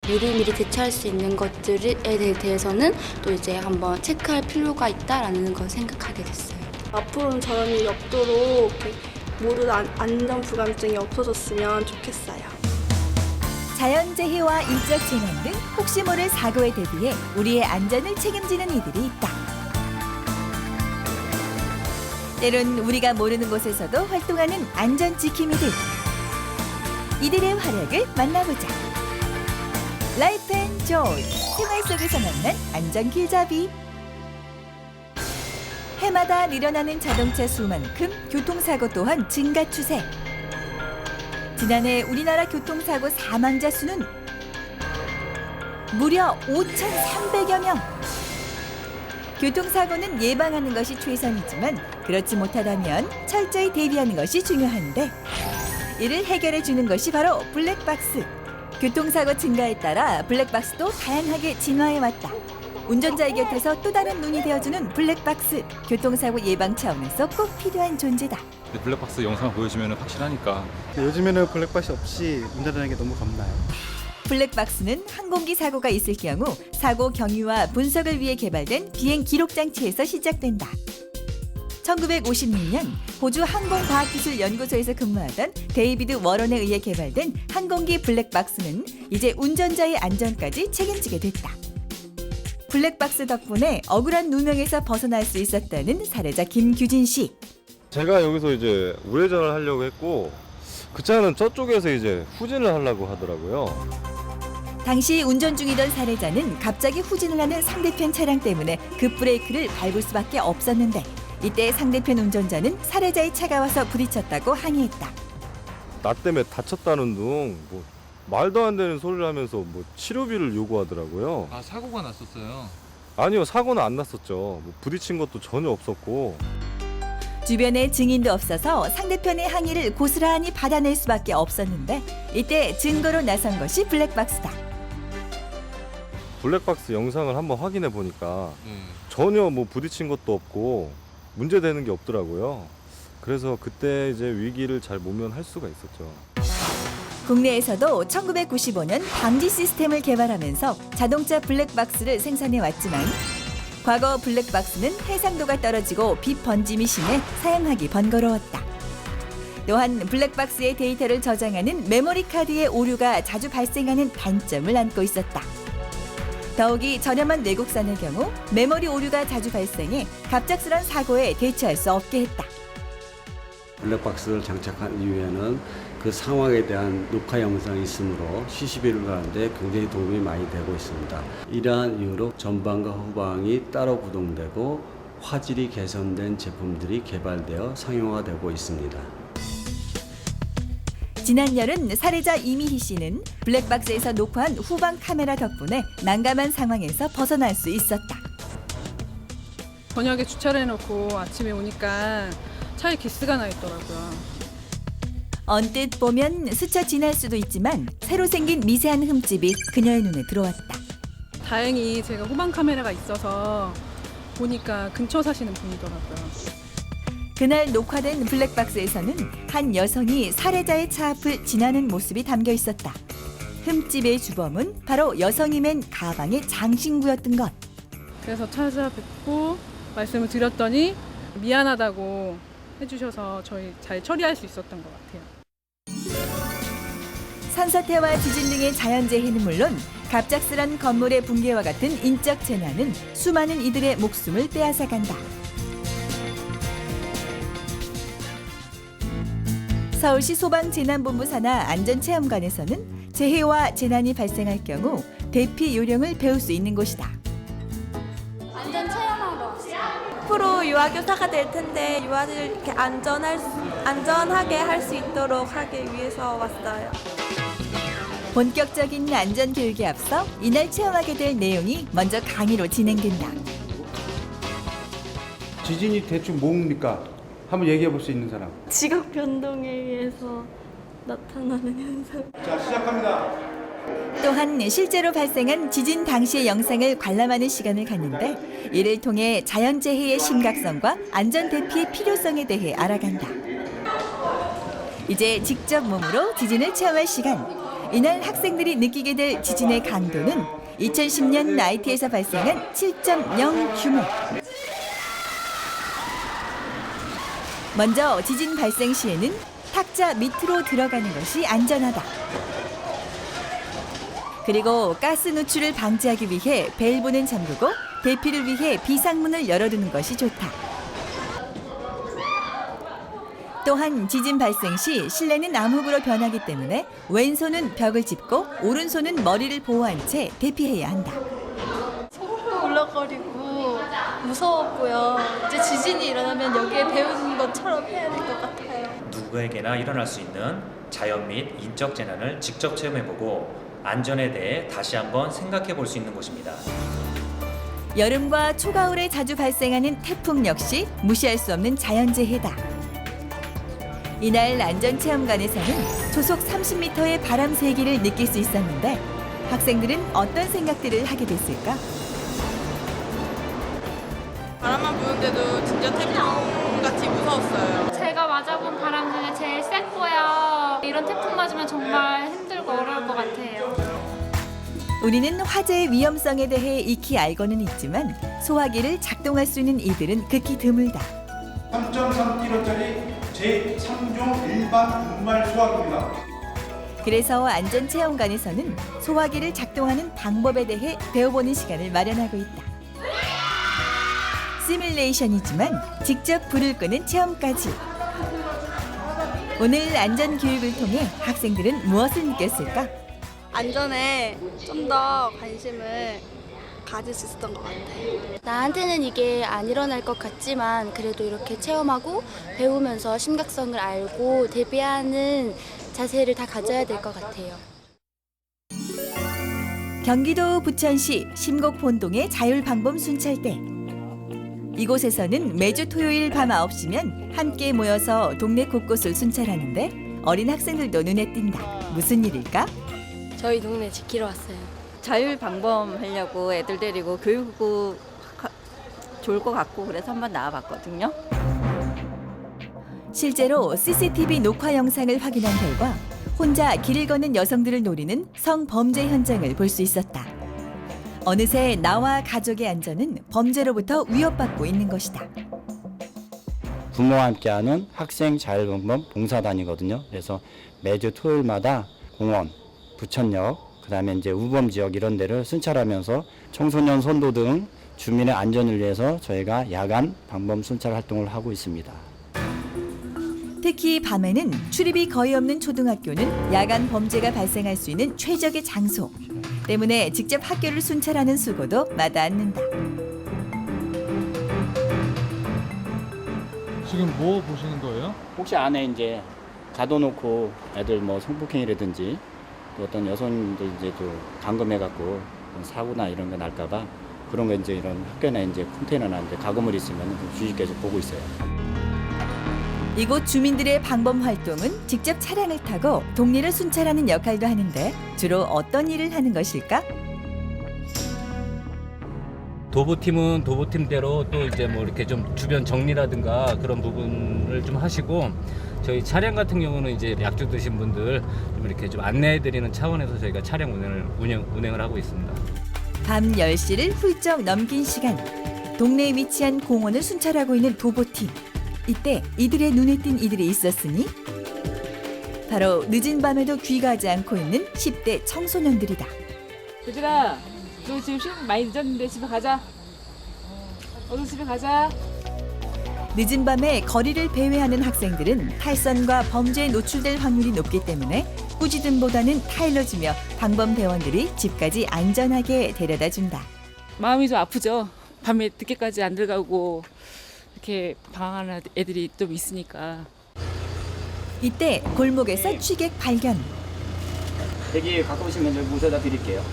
미리미리 대처할 수 있는 것들에 대해서는 또 이제 한번 체크할 필요가 있다라는 걸 생각하게 됐어요. 앞으로는 저런 일이 없도록 모든 안전 불감증이 없어졌으면 좋겠어요. 자연재해와 인적 재난 등 혹시 모를 사고에 대비해 우리의 안전을 책임지는 이들이 있다. 때론 우리가 모르는 곳에서도 활동하는 안전 지킴이들. 이들의 활약을 만나보자. 라이프 앤 조이, 생활 속에서 만난 안전 길잡이. 해마다 늘어나는 자동차 수만큼 교통사고 또한 증가 추세. 지난해 우리나라 교통사고 사망자 수는 무려 5,300여 명. 교통사고는 예방하는 것이 최선이지만 그렇지 못하다면 철저히 대비하는 것이 중요한데 이를 해결해 주는 것이 바로 블랙박스. 교통사고 증가에 따라 블랙박스도 다양하게 진화해 왔다. 운전자의 곁에서 또 다른 눈이 되어주는 블랙박스. 교통사고 예방 차원에서 꼭 필요한 존재다. 블랙박스 영상 보여주면 확실하니까. 요즘에는 블랙박스 없이 운전하는 게 너무 겁나요. 블랙박스는 항공기 사고가 있을 경우 사고 경위와 분석을 위해 개발된 비행 기록 장치에서 시작된다. 1956년 호주 항공과학기술연구소에서 근무하던 데이비드 워런에 의해 개발된 항공기 블랙박스는 이제 운전자의 안전까지 책임지게 됐다. 블랙박스 덕분에 억울한 누명에서 벗어날 수 있었다는 사례자 김규진 씨. 제가 여기서 이제 우회전을 하려고 했고 그 차는 저쪽에서 이제 후진을 하려고 하더라고요. 당시 운전 중이던 사례자는 갑자기 후진을 하는 상대편 차량 때문에 급브레이크를 밟을 수밖에 없었는데 이때 상대편 운전자는 사례자의 차가 와서 부딪혔다고 항의했다. 나 때문에 다쳤다는 둥 뭐 말도 안 되는 소리를 하면서 뭐 치료비를 요구하더라고요. 아, 사고가 났었어요. 아니요, 사고는 안 났었죠. 뭐 부딪힌 것도 전혀 없었고. 주변에 증인도 없어서 상대편의 항의를 고스란히 받아낼 수밖에 없었는데 이때 증거로 나선 것이 블랙박스다. 블랙박스 영상을 한번 확인해 보니까 네. 전혀 뭐 부딪힌 것도 없고 문제되는 게 없더라고요. 그래서 그때 이제 위기를 잘 모면할 수가 있었죠. 국내에서도 1995년 방지 시스템을 개발하면서 자동차 블랙박스를 생산해 왔지만 과거 블랙박스는 해상도가 떨어지고 빛 번짐이 심해 사용하기 번거로웠다. 또한 블랙박스의 데이터를 저장하는 메모리 카드의 오류가 자주 발생하는 단점을 안고 있었다. 더욱이 저렴한 외국산의 경우 메모리 오류가 자주 발생해 갑작스런 사고에 대처할 수 없게 했다. 블랙박스를 장착한 이후에는 그 상황에 대한 녹화 영상이 있으므로 CCTV를 가는데 굉장히 도움이 많이 되고 있습니다. 이러한 이유로 전방과 후방이 따로 구동되고 화질이 개선된 제품들이 개발되어 상용화가 되고 있습니다. 지난 여름 사례자 이미희 씨는 블랙박스에서 녹화한 후방 카메라 덕분에 난감한 상황에서 벗어날 수 있었다. 저녁에 주차를 해놓고 아침에 오니까 차에 기스가 나 있더라고요. 언뜻 보면 스쳐 지날 수도 있지만 새로 생긴 미세한 흠집이 그녀의 눈에 들어왔다. 다행히 제가 후방 카메라가 있어서 보니까 근처 사시는 분이더라고요. 그날 녹화된 블랙박스에서는 한 여성이 사례자의 차 앞을 지나는 모습이 담겨 있었다. 흠집의 주범은 바로 여성이 맨 가방의 장신구였던 것. 그래서 찾아뵙고 말씀을 드렸더니 미안하다고 해주셔서 저희 잘 처리할 수 있었던 것 같아요. 산사태와 지진 등의 자연재해는 물론 갑작스런 건물의 붕괴와 같은 인적 재난은 수많은 이들의 목숨을 빼앗아간다. 서울시 소방재난본부 산하 안전체험관에서는 재해와 재난이 발생할 경우 대피 요령을 배울 수 있는 곳이다. 안전 체험하러 왔어요. 앞으로 유아교사가 될 텐데 유아를 이렇게 안전하게 할 수 있도록 하기 위해서 왔어요. 본격적인 안전교육에 앞서 이날 체험하게 될 내용이 먼저 강의로 진행된다. 지진이 대충 뭡니까? 한번 얘기해 볼 수 있는 사람. 지각 변동에 의해서 나타나는 현상. 자, 시작합니다. 또한 실제로 발생한 지진 당시의 영상을 관람하는 시간을 갖는데 이를 통해 자연재해의 심각성과 안전 대피의 필요성에 대해 알아간다. 이제 직접 몸으로 지진을 체험할 시간. 이날 학생들이 느끼게 될 지진의 강도는 2010년 나이트에서 발생한 7.0 규모. 먼저 지진 발생 시에는 탁자 밑으로 들어가는 것이 안전하다. 그리고 가스 누출을 방지하기 위해 밸브는 잠그고 대피를 위해 비상문을 열어두는 것이 좋다. 또한 지진 발생 시 실내는 암흑으로 변하기 때문에 왼손은 벽을 짚고 오른손은 머리를 보호한 채 대피해야 한다. 소름도 울렁거리고 무서웠고요. 이제 지진이 일어나면 여기에 배운 것처럼 해야 될 것 같아요. 누구에게나 일어날 수 있는 자연 및 인적 재난을 직접 체험해보고 안전에 대해 다시 한번 생각해 볼 수 있는 곳입니다. 여름과 초가을에 자주 발생하는 태풍 역시 무시할 수 없는 자연재해다. 이날 안전체험관에서는 초속 30m의 바람 세기를 느낄 수 있었는데 학생들은 어떤 생각들을 하게 됐을까? 바람만 부는데도 진짜 태풍같이 무서웠어요. 제가 맞아본 바람 중에 제일 셌고요. 이런 태풍 맞으면 정말 힘들고 어려울 것 같아요. 우리는 화재의 위험성에 대해 익히 알고는 있지만 소화기를 작동할 수 있는 이들은 극히 드물다. 3.3kg짜리 제3종 일반 분말 소화기입니다. 그래서 안전체험관에서는 소화기를 작동하는 방법에 대해 배워보는 시간을 마련하고 있다. 시뮬레이션이지만 직접 불을 끄는 체험까지. 오늘 안전교육을 통해 학생들은 무엇을 느꼈을까? 안전에 좀 더 관심을 가질 수 있었던 것 같아요. 나한테는 이게 안 일어날 것 같지만 그래도 이렇게 체험하고 배우면서 심각성을 알고 대비하는 자세를 다 가져야 될 것 같아요. 경기도 부천시 심곡본동의 자율방범 순찰대. 이곳에서는 매주 토요일 밤 9시면 함께 모여서 동네 곳곳을 순찰하는데 어린 학생들도 눈에 띈다. 무슨 일일까? 저희 동네 지키러 왔어요. 자율방범하려고 애들 데리고 교육구 좋을 것 같고 그래서 한번 나와봤거든요. 실제로 CCTV 녹화 영상을 확인한 결과 혼자 길을 걷는 여성들을 노리는 성범죄 현장을 볼 수 있었다. 어느새 나와 가족의 안전은 범죄로부터 위협받고 있는 것이다. 부모와 함께하는 학생 자율방범 봉사단이거든요. 그래서 매주 토요일마다 공원, 부천역, 그다음에 이제 우범 지역 이런 데를 순찰하면서 청소년 선도 등 주민의 안전을 위해서 저희가 야간 방범 순찰 활동을 하고 있습니다. 특히 밤에는 출입이 거의 없는 초등학교는 야간 범죄가 발생할 수 있는 최적의 장소. 때문에 직접 학교를 순찰하는 수고도 마다 않는다. 지금 뭐 보시는 거예요? 혹시 안에 이제 가둬놓고 애들 뭐 성폭행이라든지 또 어떤 여성들 이제 또 감금해갖고 사고나 이런 거 날까봐 그런 거 이제 이런 학교나 이제 컨테이너나 이제 가구물 있으면 주의 계속 보고 있어요. 이곳 주민들의 방범 활동은 직접 차량을 타고 동네를 순찰하는 역할도 하는데 주로 어떤 일을 하는 것일까? 도보팀은 도보팀대로 또 이제 뭐 이렇게 좀 주변 정리라든가 그런 부분을 좀 하시고 저희 차량 같은 경우는 이제 약주 드신 분들 좀 이렇게 좀 안내해드리는 차원에서 저희가 차량 운행을 하고 있습니다. 밤 10시를 훌쩍 넘긴 시간. 동네에 위치한 공원을 순찰하고 있는 도보팀. 이때 이들의 눈에 띈 이들이 있었으니 바로 늦은 밤에도 귀가하지 않고 있는 10대 청소년들이다. 얘들아, 너 지금 시간 많이 늦었는데 집에 가자. 어서 집에 가자. 늦은 밤에 거리를 배회하는 학생들은 탈선과 범죄에 노출될 확률이 높기 때문에 꾸짖음보다는 타일러주며 방범대원들이 집까지 안전하게 데려다준다. 마음이 좀 아프죠. 밤에 늦게까지 안 들어가고 이렇게 방황하는 애들이 좀 있으니까. 이때 골목에서 취객 발견. 여기 가까우시면 여기 모셔다 드릴게요.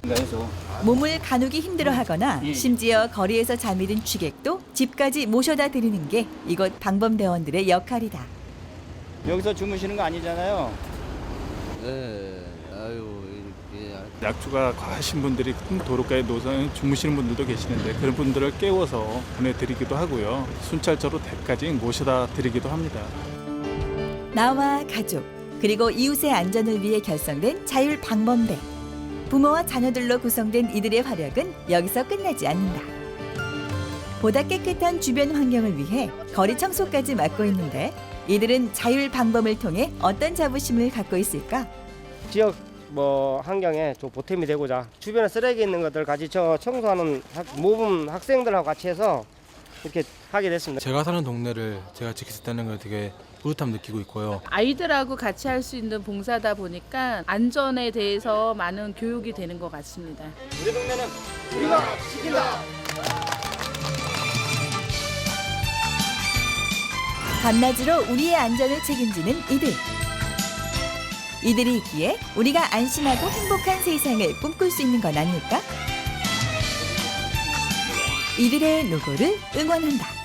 해서 몸을 가누기 힘들어하거나 심지어 거리에서 잠이 든 취객도 집까지 모셔다 드리는 게 이곳 방범대원들의 역할이다. 여기서 주무시는 거 아니잖아요. 네, 아유 이렇게 약주가 과하신 분들이 도로가에 놓여서 주무시는 분들도 계시는데 그런 분들을 깨워서 보내드리기도 하고요. 순찰차로 댁까지 모셔다 드리기도 합니다. 나와 가족, 그리고 이웃의 안전을 위해 결성된 자율방범대. 부모와 자녀들로 구성된 이들의 활약은 여기서 끝나지 않는다. 보다 깨끗한 주변 환경을 위해 거리 청소까지 맡고 있는데 이들은 자율방범을 통해 어떤 자부심을 갖고 있을까? 지역 환경에 좀 보탬이 되고자 주변에 쓰레기 있는 것들 같이 청소하는 모범 학생들하고 같이 해서 이렇게 하게 됐습니다. 제가 사는 동네를 제가 지켰다는 걸 되게 뿌듯함 느끼고 있고요. 아이들하고 같이 할 수 있는 봉사다 보니까 안전에 대해서 많은 교육이 되는 것 같습니다. 우리 동네는 우리가 지킨다. 밤낮으로 우리의 안전을 책임지는 이들. 이들이 있기에 우리가 안심하고 행복한 세상을 꿈꿀 수 있는 건 아닐까? 이들의 노고를 응원한다.